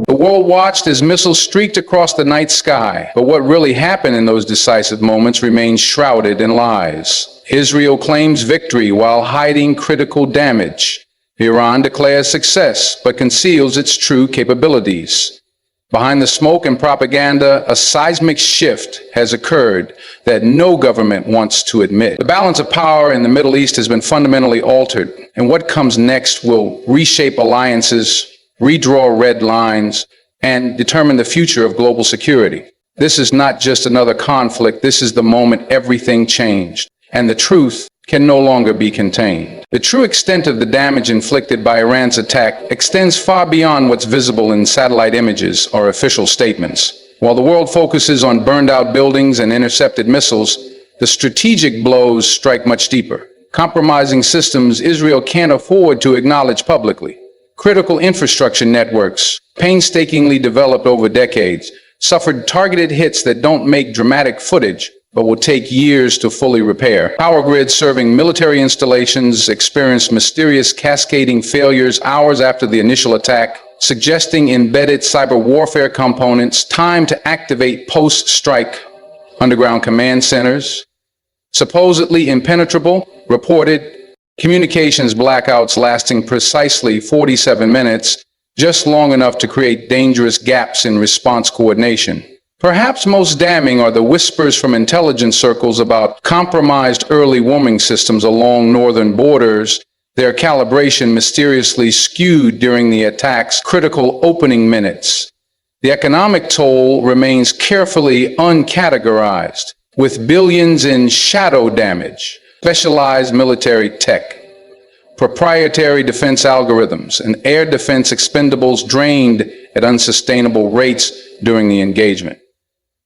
The world watched as missiles streaked across the night sky, but what really happened in those decisive moments remains shrouded in lies. Israel claims victory while hiding critical damage. Iran declares success, but conceals its true capabilities. Behind the smoke and propaganda, a seismic shift has occurred that no government wants to admit. The balance of power in the Middle East has been fundamentally altered, and what comes next will reshape alliances, redraw red lines, and determine the future of global security. This is not just another conflict. This is the moment everything changed, and the truth can no longer be contained. The true extent of the damage inflicted by Iran's attack extends far beyond what's visible in satellite images or official statements. While the world focuses on burned-out buildings and intercepted missiles, the strategic blows strike much deeper. Compromising systems Israel can't afford to acknowledge publicly. Critical infrastructure networks, painstakingly developed over decades, suffered targeted hits that don't make dramatic footage, but will take years to fully repair. Power grids serving military installations experienced mysterious cascading failures hours after the initial attack, suggesting embedded cyber warfare components timed to activate post-strike. Underground command centers, supposedly impenetrable, reported communications blackouts lasting precisely 47 minutes, just long enough to create dangerous gaps in response coordination. Perhaps most damning are the whispers from intelligence circles about compromised early warning systems along northern borders, their calibration mysteriously skewed during the attack's critical opening minutes. The economic toll remains carefully uncategorized, with billions in shadow damage, specialized military tech, proprietary defense algorithms, and air defense expendables drained at unsustainable rates during the engagement.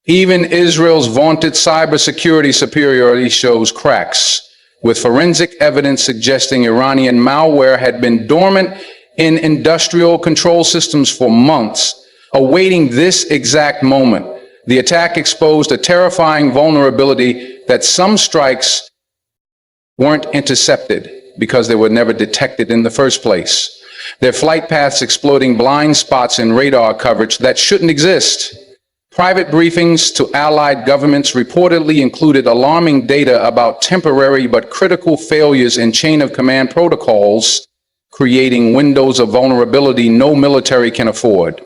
Even Israel's vaunted cybersecurity superiority shows cracks, with forensic evidence suggesting Iranian malware had been dormant in industrial control systems for months, awaiting this exact moment. The attack exposed a terrifying vulnerability that some strikes weren't intercepted because they were never detected in the first place. Their flight paths exploiting blind spots in radar coverage that shouldn't exist. Private briefings to allied governments reportedly included alarming data about temporary but critical failures in chain of command protocols, creating windows of vulnerability no military can afford.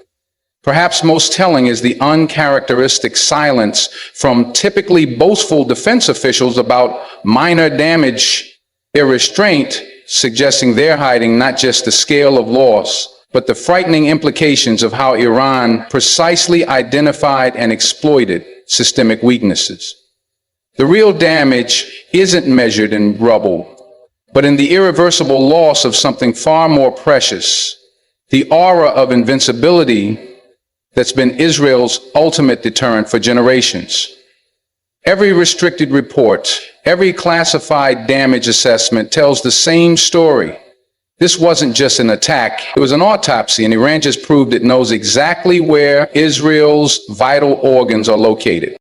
Perhaps most telling is the uncharacteristic silence from typically boastful defense officials about minor damage, restraint, suggesting they're hiding not just the scale of loss, but the frightening implications of how Iran precisely identified and exploited systemic weaknesses. The real damage isn't measured in rubble, but in the irreversible loss of something far more precious, the aura of invincibility that's been Israel's ultimate deterrent for generations. Every restricted report, every classified damage assessment tells the same story. This wasn't just an attack, it was an autopsy, and Iran just proved it knows exactly where Israel's vital organs are located.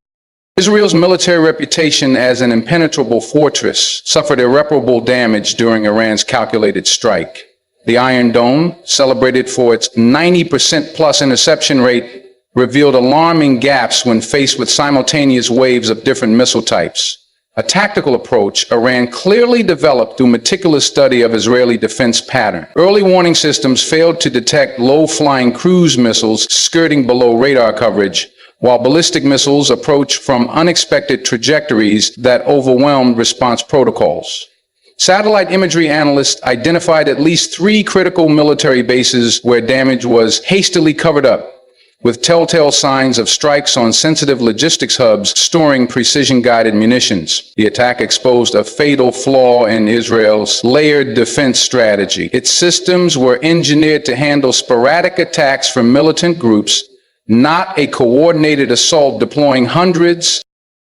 Israel's military reputation as an impenetrable fortress suffered irreparable damage during Iran's calculated strike. The Iron Dome, celebrated for its 90% plus interception rate, revealed alarming gaps when faced with simultaneous waves of different missile types. A tactical approach Iran clearly developed through meticulous study of Israeli defense pattern. Early warning systems failed to detect low-flying cruise missiles skirting below radar coverage, while ballistic missiles approached from unexpected trajectories that overwhelmed response protocols. Satellite imagery analysts identified at least 3 critical military bases where damage was hastily covered up, with telltale signs of strikes on sensitive logistics hubs storing precision-guided munitions. The attack exposed a fatal flaw in Israel's layered defense strategy. Its systems were engineered to handle sporadic attacks from militant groups, not a coordinated assault deploying hundreds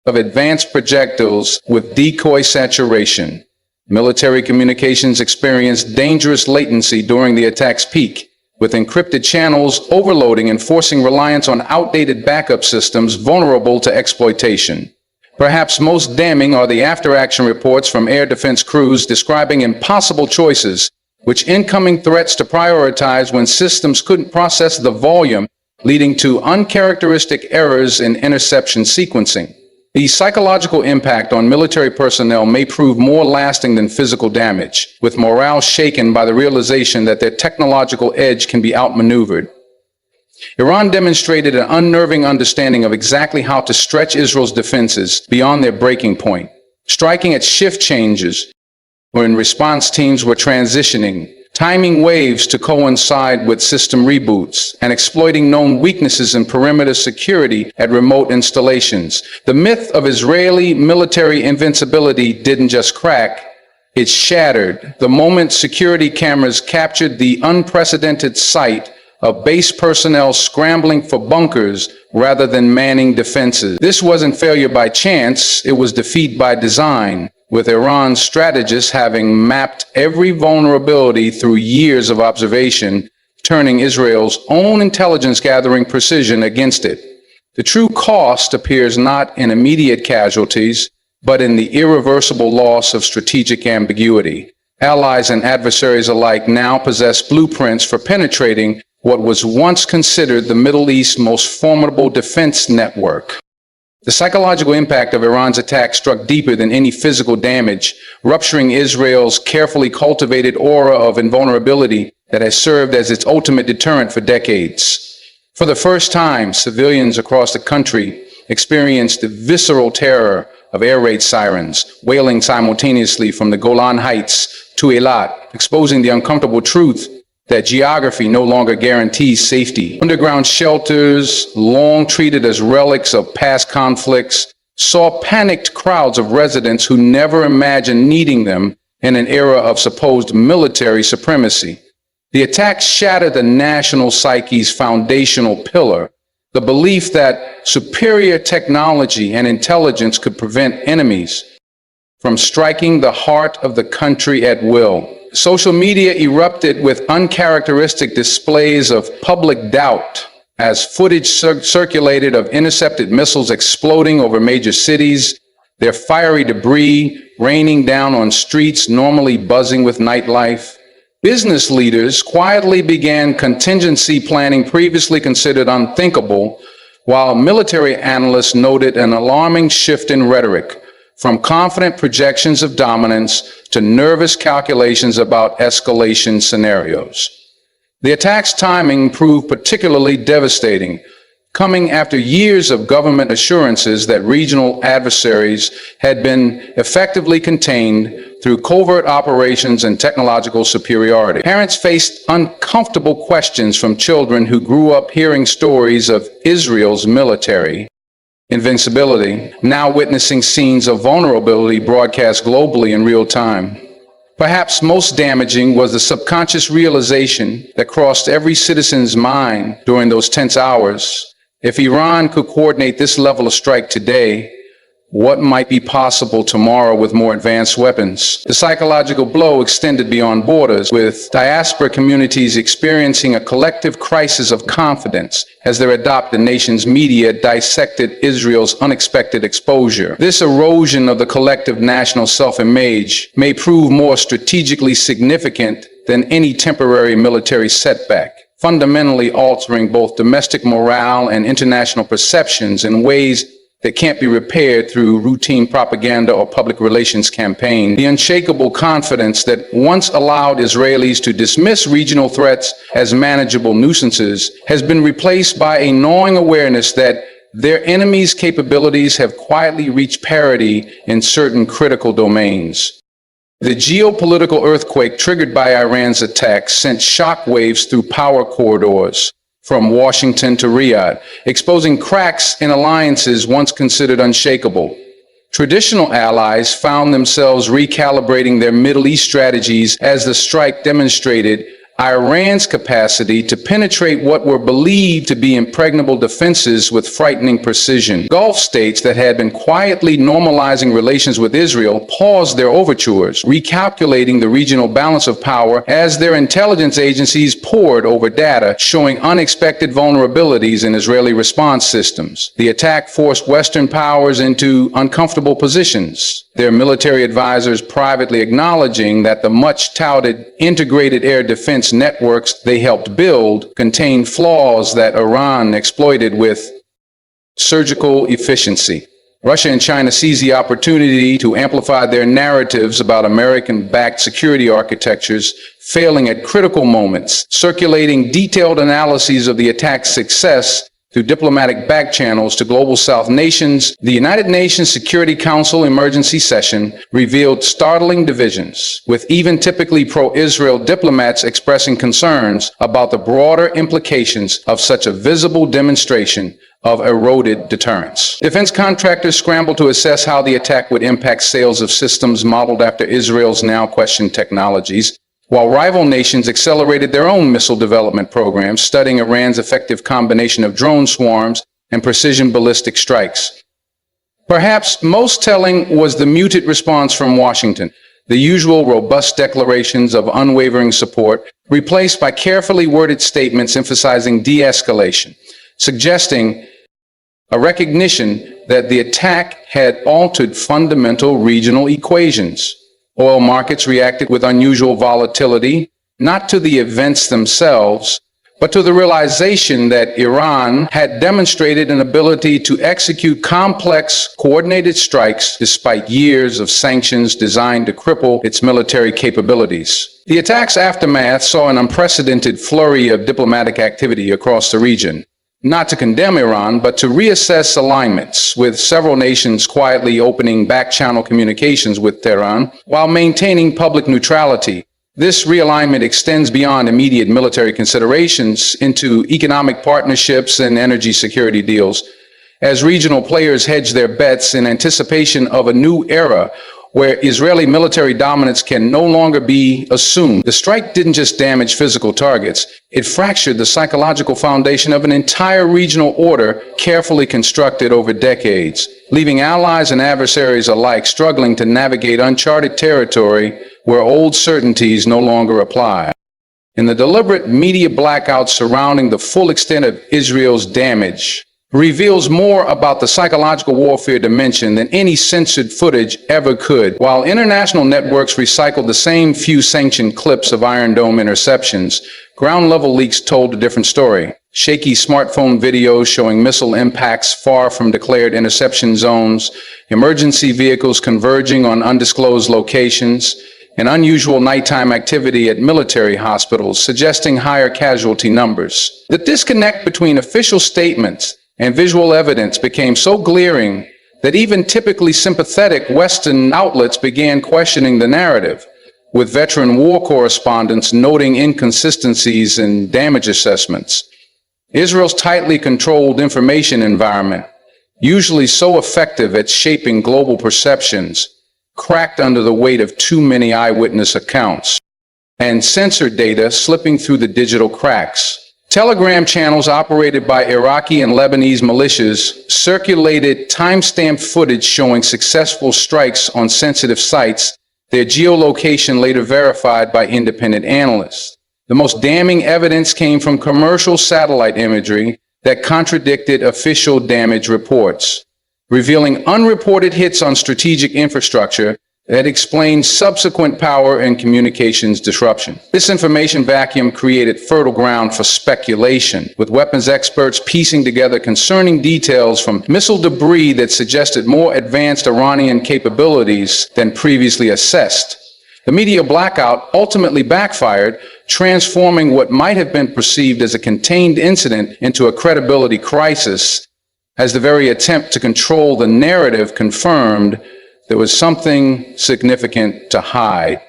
of advanced projectiles with decoy saturation. Military communications experienced dangerous latency during the attack's peak, with encrypted channels overloading and forcing reliance on outdated backup systems vulnerable to exploitation. Perhaps most damning are the after-action reports from air defense crews describing impossible choices, which incoming threats to prioritize when systems couldn't process the volume, leading to uncharacteristic errors in interception sequencing. The psychological impact on military personnel may prove more lasting than physical damage, with morale shaken by the realization that their technological edge can be outmaneuvered. Iran demonstrated an unnerving understanding of exactly how to stretch Israel's defenses beyond their breaking point, striking at shift changes when response teams were transitioning, timing waves to coincide with system reboots, and exploiting known weaknesses in perimeter security at remote installations. The myth of Israeli military invincibility didn't just crack, it shattered the moment security cameras captured the unprecedented sight of base personnel scrambling for bunkers rather than manning defenses. This wasn't failure by chance, it was defeat by design, with Iran's strategists having mapped every vulnerability through years of observation, turning Israel's own intelligence gathering precision against it. The true cost appears not in immediate casualties, but in the irreversible loss of strategic ambiguity. Allies and adversaries alike now possess blueprints for penetrating what was once considered the Middle East's most formidable defense network. The psychological impact of Iran's attack struck deeper than any physical damage, rupturing Israel's carefully cultivated aura of invulnerability that has served as its ultimate deterrent for decades. For the first time, civilians across the country experienced the visceral terror of air raid sirens, wailing simultaneously from the Golan Heights to Eilat, exposing the uncomfortable truth that geography no longer guarantees safety. Underground shelters, long treated as relics of past conflicts, saw panicked crowds of residents who never imagined needing them in an era of supposed military supremacy. The attack shattered the national psyche's foundational pillar, the belief that superior technology and intelligence could prevent enemies from striking the heart of the country at will. Social media erupted with uncharacteristic displays of public doubt as footage circulated of intercepted missiles exploding over major cities, their fiery debris raining down on streets normally buzzing with nightlife. Business leaders quietly began contingency planning previously considered unthinkable, while military analysts noted an alarming shift in rhetoric, from confident projections of dominance to nervous calculations about escalation scenarios. The attack's timing proved particularly devastating, coming after years of government assurances that regional adversaries had been effectively contained through covert operations and technological superiority. Parents faced uncomfortable questions from children who grew up hearing stories of Israel's military invincibility, now witnessing scenes of vulnerability broadcast globally in real time. Perhaps most damaging was the subconscious realization that crossed every citizen's mind during those tense hours. If Iran could coordinate this level of strike today, what might be possible tomorrow with more advanced weapons? The psychological blow extended beyond borders, with diaspora communities experiencing a collective crisis of confidence as their adopted nation's media dissected Israel's unexpected exposure. This erosion of the collective national self-image may prove more strategically significant than any temporary military setback, fundamentally altering both domestic morale and international perceptions in ways that can't be repaired through routine propaganda or public relations campaign. The unshakable confidence that once allowed Israelis to dismiss regional threats as manageable nuisances has been replaced by a gnawing awareness that their enemies' capabilities have quietly reached parity in certain critical domains. The geopolitical earthquake triggered by Iran's attack sent shockwaves through power corridors, from Washington to Riyadh, exposing cracks in alliances once considered unshakable. Traditional allies found themselves recalibrating their Middle East strategies as the strike demonstrated Iran's capacity to penetrate what were believed to be impregnable defenses with frightening precision. Gulf states that had been quietly normalizing relations with Israel paused their overtures, recalculating the regional balance of power as their intelligence agencies pored over data showing unexpected vulnerabilities in Israeli response systems. The attack forced Western powers into uncomfortable positions, their military advisors privately acknowledging that the much-touted integrated air defense networks they helped build contained flaws that Iran exploited with surgical efficiency. Russia and China seized the opportunity to amplify their narratives about American-backed security architectures, failing at critical moments, circulating detailed analyses of the attack's success through diplomatic back channels to global South nations. The United Nations Security Council emergency session revealed startling divisions, with even typically pro-Israel diplomats expressing concerns about the broader implications of such a visible demonstration of eroded deterrence. Defense contractors scrambled to assess how the attack would impact sales of systems modeled after Israel's now questioned technologies, while rival nations accelerated their own missile development programs, studying Iran's effective combination of drone swarms and precision ballistic strikes. Perhaps most telling was the muted response from Washington, the usual robust declarations of unwavering support, replaced by carefully worded statements emphasizing de-escalation, suggesting a recognition that the attack had altered fundamental regional equations. Oil markets reacted with unusual volatility, not to the events themselves, but to the realization that Iran had demonstrated an ability to execute complex, coordinated strikes despite years of sanctions designed to cripple its military capabilities. The attack's aftermath saw an unprecedented flurry of diplomatic activity across the region, not to condemn Iran, but to reassess alignments, with several nations quietly opening back-channel communications with Tehran while maintaining public neutrality. This realignment extends beyond immediate military considerations into economic partnerships and energy security deals, as regional players hedge their bets in anticipation of a new era where Israeli military dominance can no longer be assumed. The strike didn't just damage physical targets, it fractured the psychological foundation of an entire regional order carefully constructed over decades, leaving allies and adversaries alike struggling to navigate uncharted territory where old certainties no longer apply. In the deliberate media blackout surrounding the full extent of Israel's damage, reveals more about the psychological warfare dimension than any censored footage ever could. While international networks recycled the same few sanctioned clips of Iron Dome interceptions, ground-level leaks told a different story. Shaky smartphone videos showing missile impacts far from declared interception zones, emergency vehicles converging on undisclosed locations, and unusual nighttime activity at military hospitals suggesting higher casualty numbers. The disconnect between official statements and visual evidence became so glaring that even typically sympathetic Western outlets began questioning the narrative, with veteran war correspondents noting inconsistencies in damage assessments. Israel's tightly controlled information environment, usually so effective at shaping global perceptions, cracked under the weight of too many eyewitness accounts, and censored data slipping through the digital cracks. Telegram channels operated by Iraqi and Lebanese militias circulated time-stamped footage showing successful strikes on sensitive sites, their geolocation later verified by independent analysts. The most damning evidence came from commercial satellite imagery that contradicted official damage reports, revealing unreported hits on strategic infrastructure that explained subsequent power and communications disruption. This information vacuum created fertile ground for speculation, with weapons experts piecing together concerning details from missile debris that suggested more advanced Iranian capabilities than previously assessed. The media blackout ultimately backfired, transforming what might have been perceived as a contained incident into a credibility crisis, as the very attempt to control the narrative confirmed there was something significant to hide.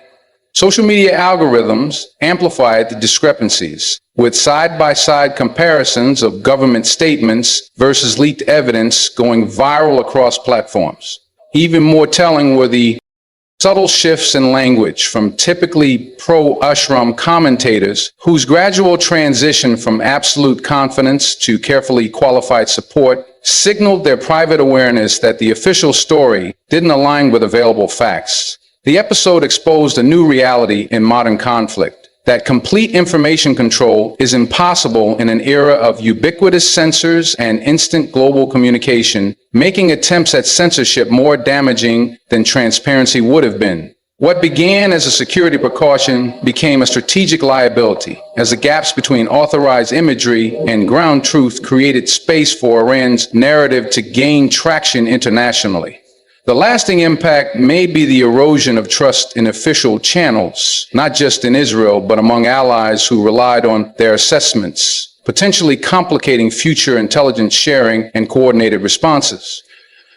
Social media algorithms amplified the discrepancies, with side-by-side comparisons of government statements versus leaked evidence going viral across platforms. Even more telling were the Subtle shifts in language from typically pro-Ashram commentators, whose gradual transition from absolute confidence to carefully qualified support signaled their private awareness that the official story didn't align with available facts. The episode exposed a new reality in modern conflict, that complete information control is impossible in an era of ubiquitous sensors and instant global communication, making attempts at censorship more damaging than transparency would have been. What began as a security precaution became a strategic liability, as the gaps between authorized imagery and ground truth created space for Iran's narrative to gain traction internationally. The lasting impact may be the erosion of trust in official channels, not just in Israel, but among allies who relied on their assessments, potentially complicating future intelligence sharing and coordinated responses.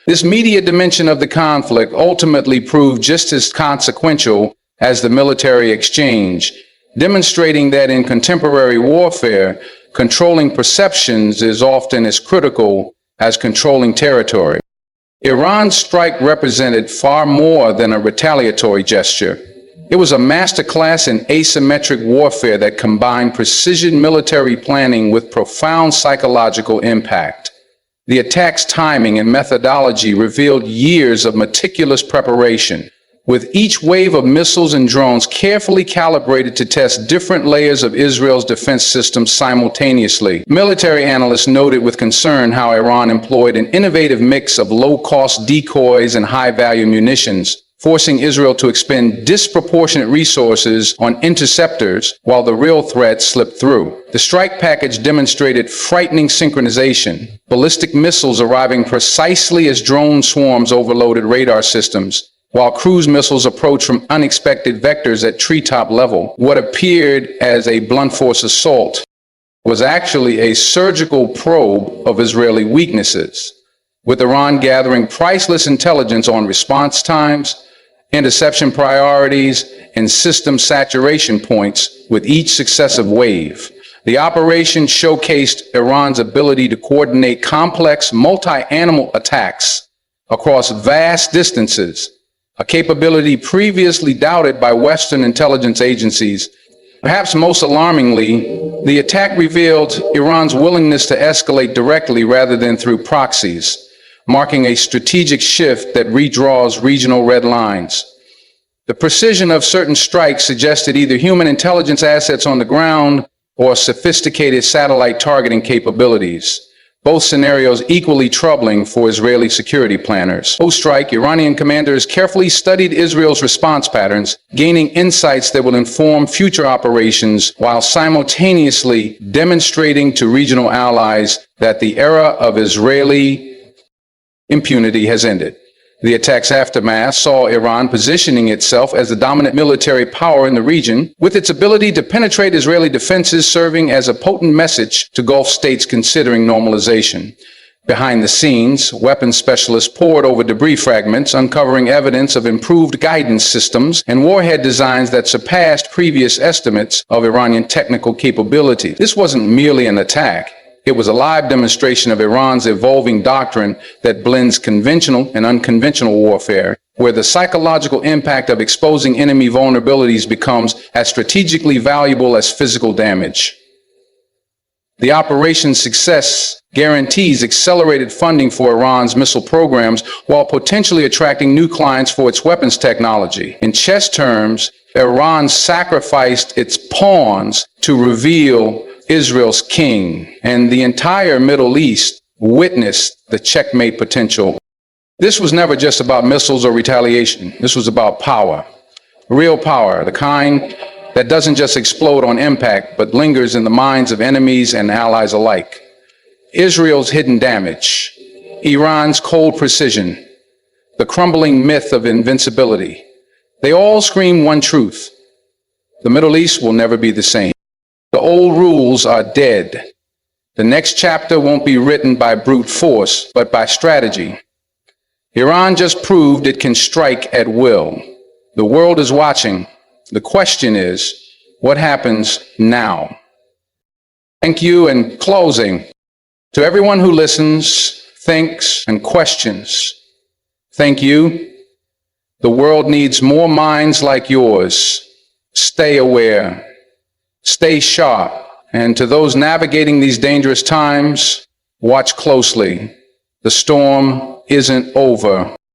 This media dimension of the conflict ultimately proved just as consequential as the military exchange, demonstrating that in contemporary warfare, controlling perceptions is often as critical as controlling territory. Iran's strike represented far more than a retaliatory gesture. It was a masterclass in asymmetric warfare that combined precision military planning with profound psychological impact. The attack's timing and methodology revealed years of meticulous preparation, with each wave of missiles and drones carefully calibrated to test different layers of Israel's defense system simultaneously. Military analysts noted with concern how Iran employed an innovative mix of low-cost decoys and high-value munitions, forcing Israel to expend disproportionate resources on interceptors while the real threat slipped through. The strike package demonstrated frightening synchronization, ballistic missiles arriving precisely as drone swarms overloaded radar systems, while cruise missiles approached from unexpected vectors at treetop level. What appeared as a blunt force assault was actually a surgical probe of Israeli weaknesses, with Iran gathering priceless intelligence on response times, interception priorities, and system saturation points with each successive wave. The operation showcased Iran's ability to coordinate complex multi-animal attacks across vast distances, a capability previously doubted by Western intelligence agencies. Perhaps most alarmingly, the attack revealed Iran's willingness to escalate directly rather than through proxies, marking a strategic shift that redraws regional red lines. The precision of certain strikes suggested either human intelligence assets on the ground or sophisticated satellite targeting capabilities, both scenarios equally troubling for Israeli security planners. Post-strike, Iranian commanders carefully studied Israel's response patterns, gaining insights that will inform future operations while simultaneously demonstrating to regional allies that the era of Israeli impunity has ended. The attack's aftermath saw Iran positioning itself as the dominant military power in the region, with its ability to penetrate Israeli defenses serving as a potent message to Gulf states considering normalization. Behind the scenes, weapons specialists pored over debris fragments, uncovering evidence of improved guidance systems and warhead designs that surpassed previous estimates of Iranian technical capability. This wasn't merely an attack. It was a live demonstration of Iran's evolving doctrine that blends conventional and unconventional warfare, where the psychological impact of exposing enemy vulnerabilities becomes as strategically valuable as physical damage. The operation's success guarantees accelerated funding for Iran's missile programs while potentially attracting new clients for its weapons technology. In chess terms, Iran sacrificed its pawns to reveal Israel's king, and the entire Middle East witnessed the checkmate potential. This was never just about missiles or retaliation. This was about power, real power, the kind that doesn't just explode on impact, but lingers in the minds of enemies and allies alike. Israel's hidden damage, Iran's cold precision, the crumbling myth of invincibility. They all scream one truth: the Middle East will never be the same. The old rules are dead. The next chapter won't be written by brute force, but by strategy. Iran just proved it can strike at will. The world is watching. The question is, what happens now? Thank you. In closing, to everyone who listens, thinks, and questions, thank you. The world needs more minds like yours. Stay aware, stay sharp, and to those navigating these dangerous times, watch closely. The storm isn't over.